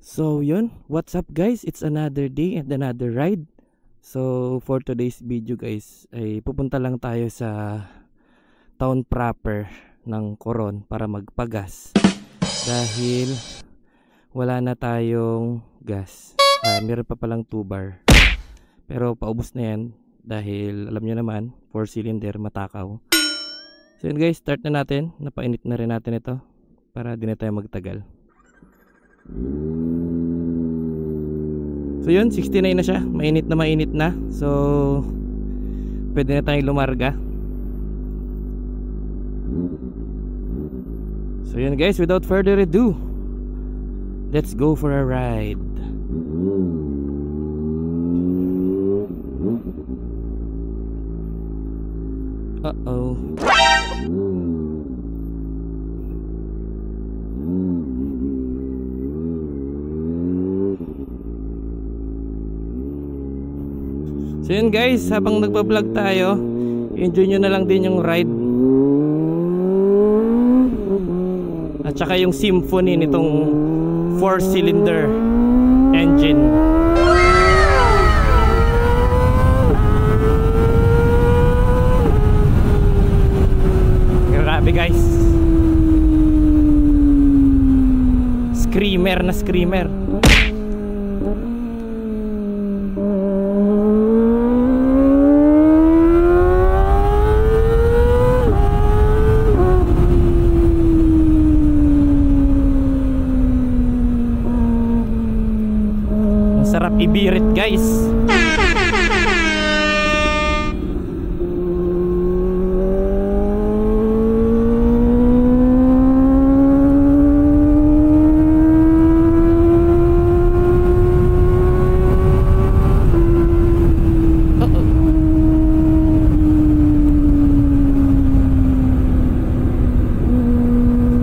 So yun, what's up guys? It's another day and another ride. So for today's video guys, ay pupunta lang tayo sa town proper ng Coron para magpagas. Dahil wala na tayong gas. Meron pa palang 2 bar. Pero paubos na yan dahil alam nyo naman, 4 cylinder matakaw. So yun guys, start na natin. Napainit na rin natin ito para di na tayo magtagal. So yun, 69 na siya. Mainit na. So pwede na tayong lumarga. So yun guys, without further ado, let's go for a ride. Uh-oh. So yun guys, habang nagpa-vlog tayo, enjoy nyo na lang din yung ride. At saka yung symphony nitong 4-cylinder engine. Grabe guys. Screamer na screamer. Sarap ibirit guys.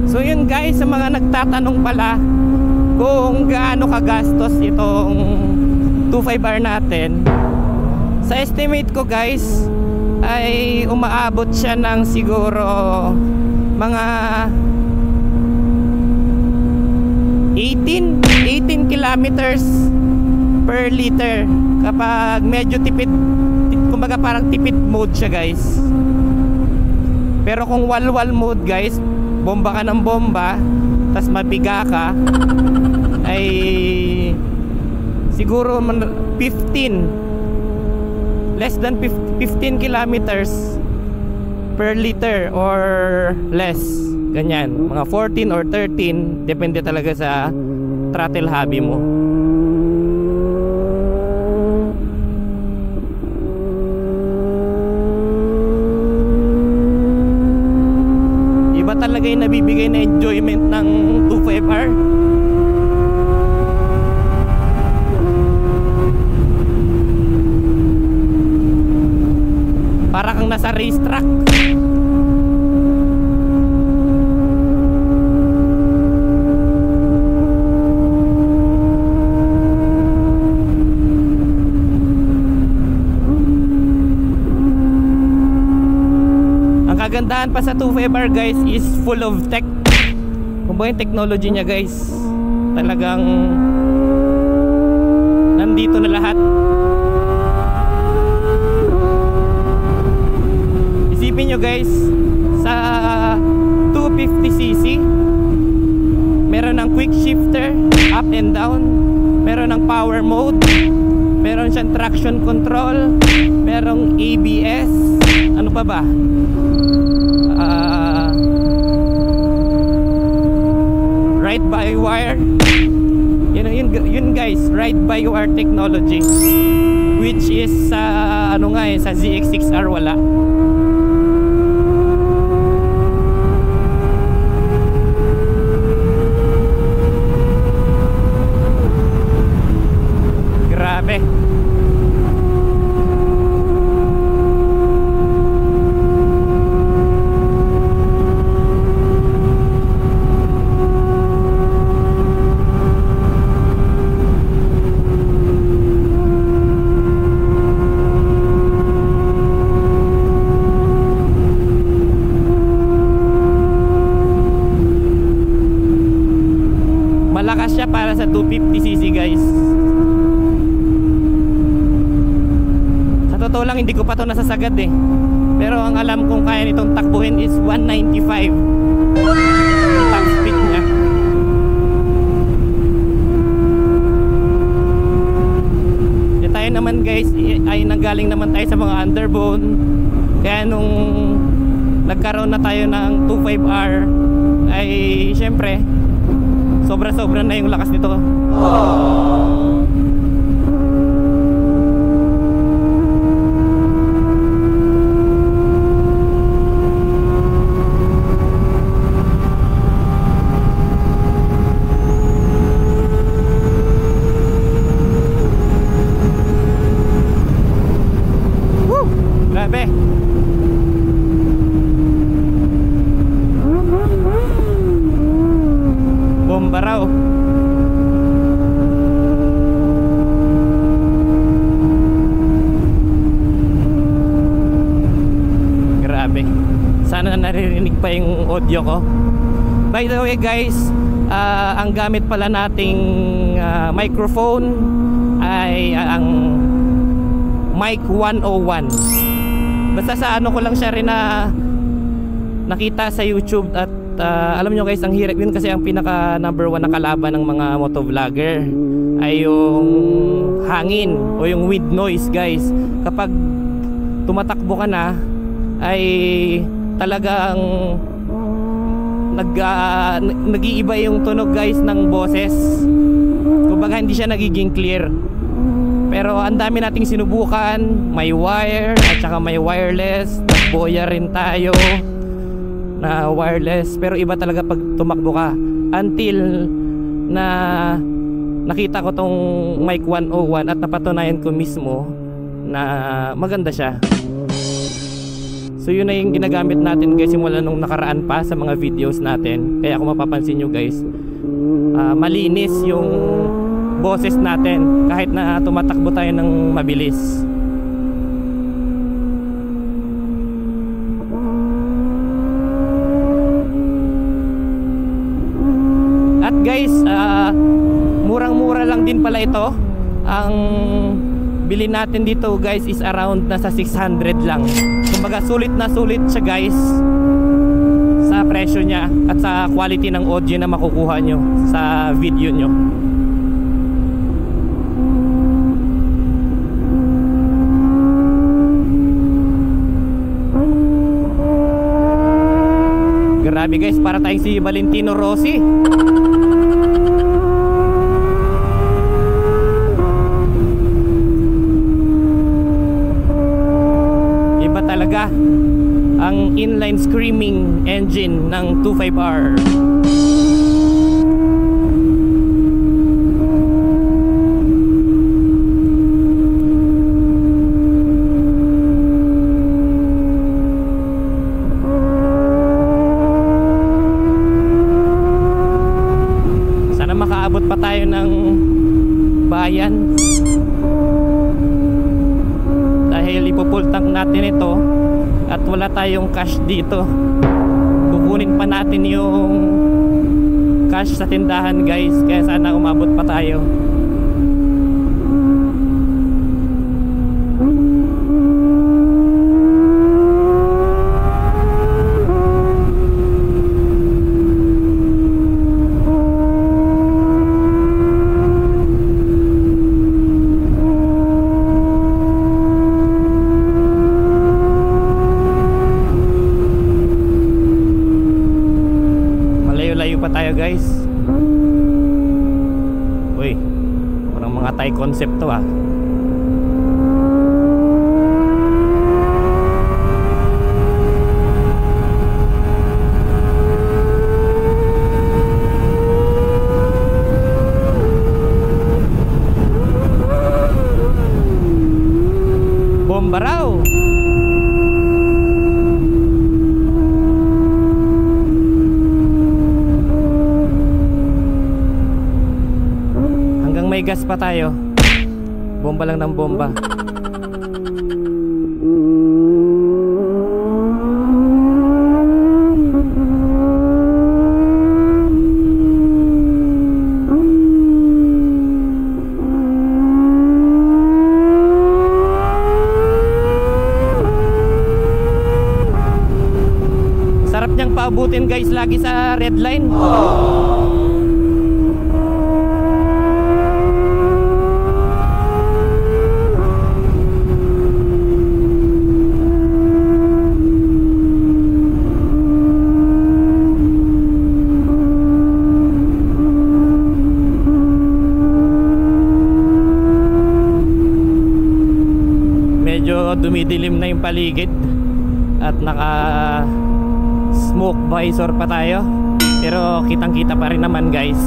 So yun guys, sa mga nagtatanong pala kung gaano kagastos itong 25R natin, sa estimate ko guys ay umaabot siya ng siguro mga 18 kilometers per liter kapag medyo tipid, kumbaga parang tipid mode siya guys. Pero kung walwal mode guys, bomba ka ng bomba tas mabiga ka, ay siguro 15, less than 15 kilometers per liter or less, ganyan, mga 14 or 13, depende talaga sa throttle hobby mo. Iba talaga yung nabibigay na enjoyment ng 25R. Para kang nasa racetrack. Ang kagandahan pa sa 25R guys is full of tech. Kung ba yung technology niya guys, talagang nandito na lahat. Isipin nyo guys, sa 250cc meron ng quick shifter, up and down, meron ng power mode, meron siyang traction control, merong ABS, ano pa ba? Ride by wire. Yun guys, ride by wire technology, which is sa sa ZX6R wala. Grabe. nasa 250cc guys. Sa totoo lang hindi ko pa to nasasagad eh, pero ang alam kong kaya nitong takbuhin is 195 yung top speed niya. E tayo naman guys ay nanggaling naman tayo sa mga underbone, kaya nung nagkaroon na tayo ng 25R ay syempre sobra-sobra na yung lakas nito. Woo! Grabe. Bomba raw. Grabe. Sana naririnig pa yung audio ko. By the way guys, ang gamit pala nating microphone ay ang Mic 101. Basta sa ano ko lang siya rin na nakita sa YouTube at alam nyo guys, ang hirap yun kasi ang pinaka number 1 na kalaban ng mga motovlogger ay yung hangin o yung wind noise guys. Kapag tumatakbo ka na ay talagang nag-iiba yung tunog guys ng boses. Kumbaga hindi siya nagiging clear. Pero ang dami nating sinubukan, may wire at saka may wireless. Nagboya rin tayo na wireless, pero iba talaga pag tumakbo ka, until na nakita ko tong Mic 101 at napatunayan ko mismo na maganda siya. So yun na yung ginagamit natin guys simula nung nakaraan pa sa mga videos natin. Kaya kung mapapansin nyo guys, malinis yung boses natin kahit na tumatakbo tayo ng mabilis. Guys, murang-mura lang din pala ito. Ang bili natin dito guys is around nasa 600 lang. Kumbaga sulit na sulit siya guys sa presyo niya at sa quality ng audio na makukuha nyo sa video nyo. Grabe guys, para tayong si Valentino Rossi. Iba talaga ang inline screaming engine ng 25R. Makaabot pa tayo ng bayan dahil ipo-full tank natin ito at wala tayong cash dito. Kukunin pa natin yung cash sa tindahan guys, kaya sana umabot pa tayo. Pa tayo guys. Uy, parang mga Thai concept to ah. Bomba raw. May gas pa tayo. Bomba lang ng bomba. paabutin guys lagi sa red line. Medyo dumidilim na yung paligid at naka smoke visor pa tayo, pero kitang kita pa rin naman guys.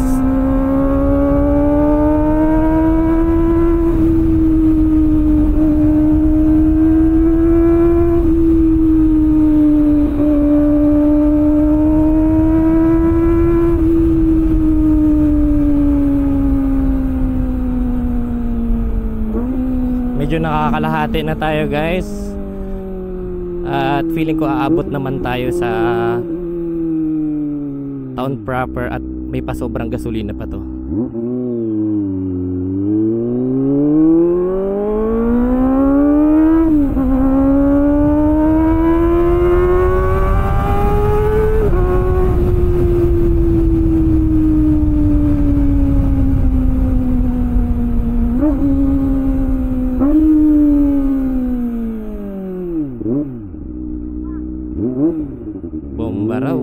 Medyo nakakalahati na tayo guys, at feeling ko aabot naman tayo sa town proper at may pasobrang gasolina pa to. Bomba raw.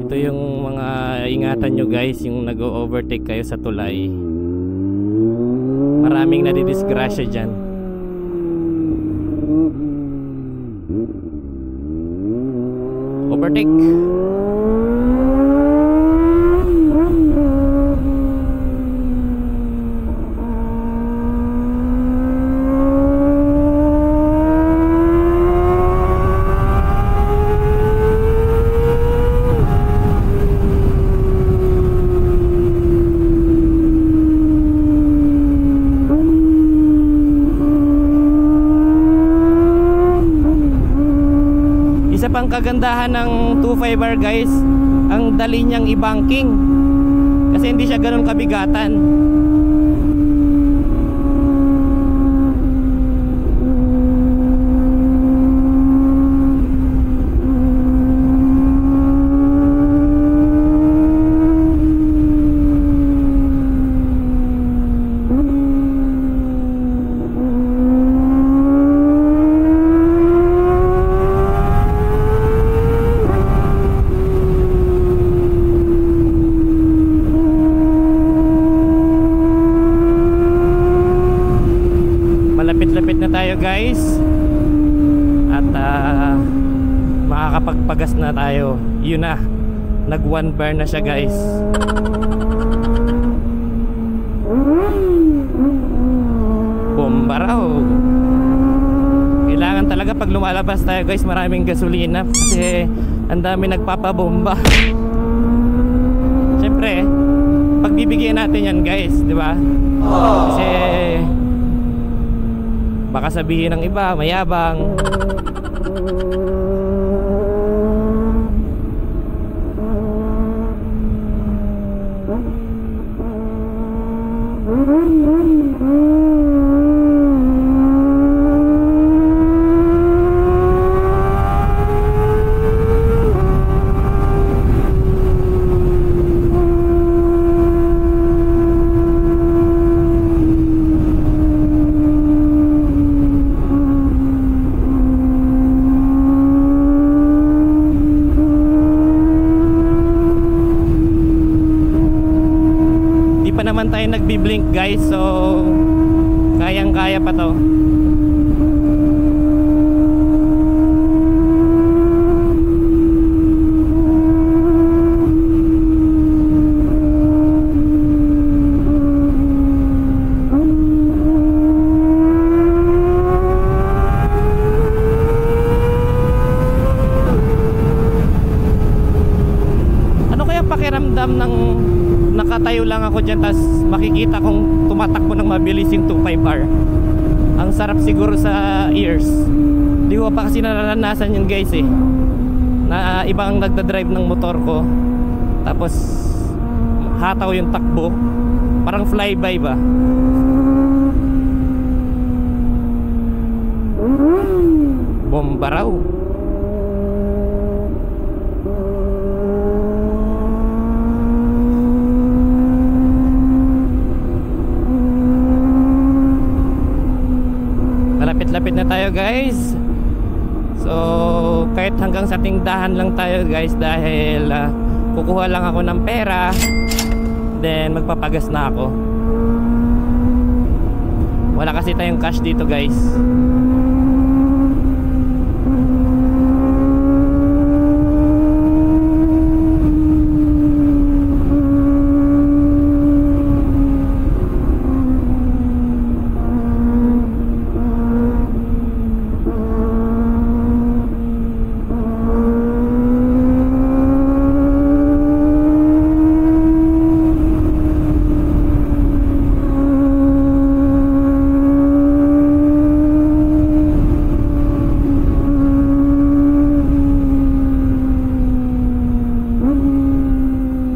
Ito yung mga ingatan nyo guys, yung nag-overtake kayo sa tulay. Maraming nadidisgrasya dyan. Overtake. Isa pang kagandahan ng 2.5R guys, ang dali niyang i-banking kasi hindi siya ganun kabigatan. Malapit-lapit na tayo guys, at makakapagpagas na tayo. Yun na, nag 1 bar na siya guys. Bomba raw. Kailangan talaga pag lumalabas tayo guys, maraming gasolina kasi ang dami nagpapabomba. Siyempre pagbibigyan natin yan guys, di ba? Kasi baka sabihin ng iba mayabang. Pa naman tayo nagbi-blink guys, so kayang-kaya pa to. Ano kaya pakiramdam ng nakatayo lang ako dyan tas makikita kong tumatakbo ng mabilis yung 2.5R? Ang sarap siguro sa ears. Di ko pa kasi naranasan yun guys eh, na ibang nagdadrive ng motor ko tapos hataw yung takbo, parang flyby ba. Bomba raw. Malapit-lapit na tayo guys. So kahit hanggang sa tindahan lang tayo guys, dahil kukuha lang ako ng pera, then magpapagas na ako. Wala kasi tayong cash dito guys.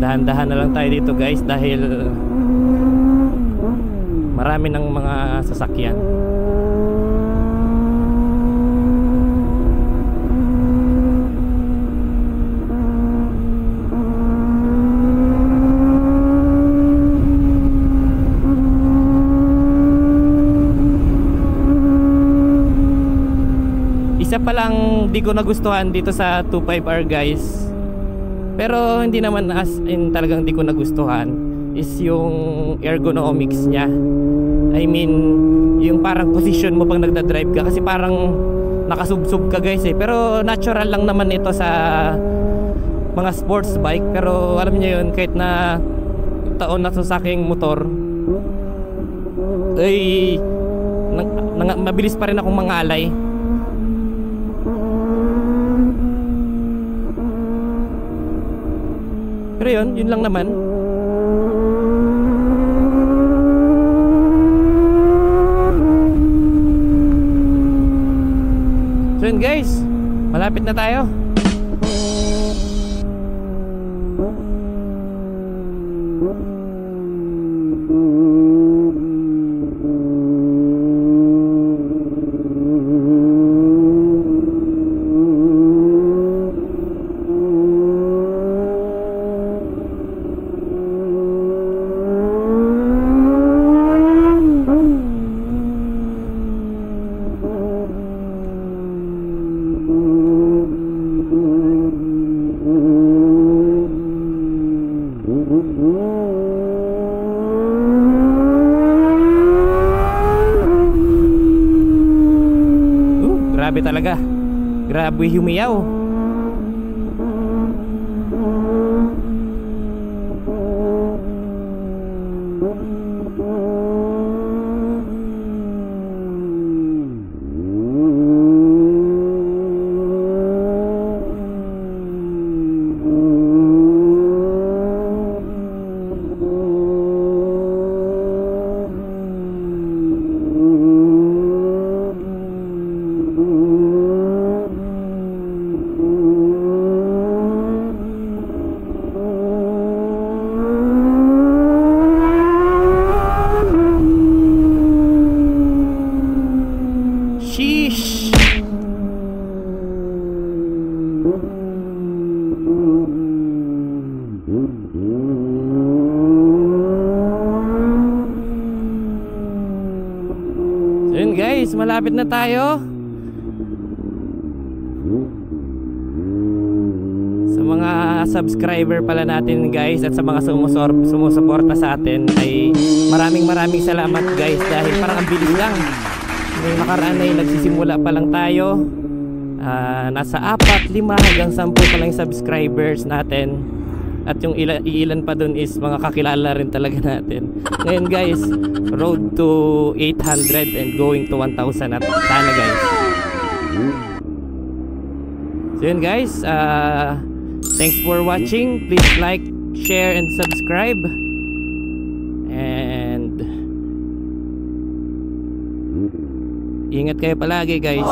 Dahan-dahan na lang tayo dito guys, dahil marami ng mga sasakyan. Isa pa lang di ko nagustuhan dito sa 25R guys, pero hindi naman as in talagang di ko nagustuhan, is yung ergonomics niya. I mean, yung parang position mo pag nagdadrive ka, kasi parang nakasubsob ka guys eh. Pero natural lang naman ito sa mga sports bike. Pero alam niyo yun, kahit na taon na sa aking motor, ay mabilis pa rin akong mangalay. Pero yun lang naman. So yun guys, malapit na tayo. Grabe talaga. Grabe humiyaw. Sheesh. So yun guys, malapit na tayo. Sa mga subscriber pala natin guys, at sa mga sumusuporta sa atin, ay maraming salamat guys, dahil parang ang bilis lang. Yung nakaraan ay nagsisimula pa lang tayo. Nasa 4, 5 hanggang 10 pa lang yung subscribers natin. At yung ilan pa dun is mga kakilala rin talaga natin. Ngayon guys, road to 800 and going to 1,000 at sana guys. So yun guys, thanks for watching. Please like, share and subscribe. And ingat kayo palagi guys.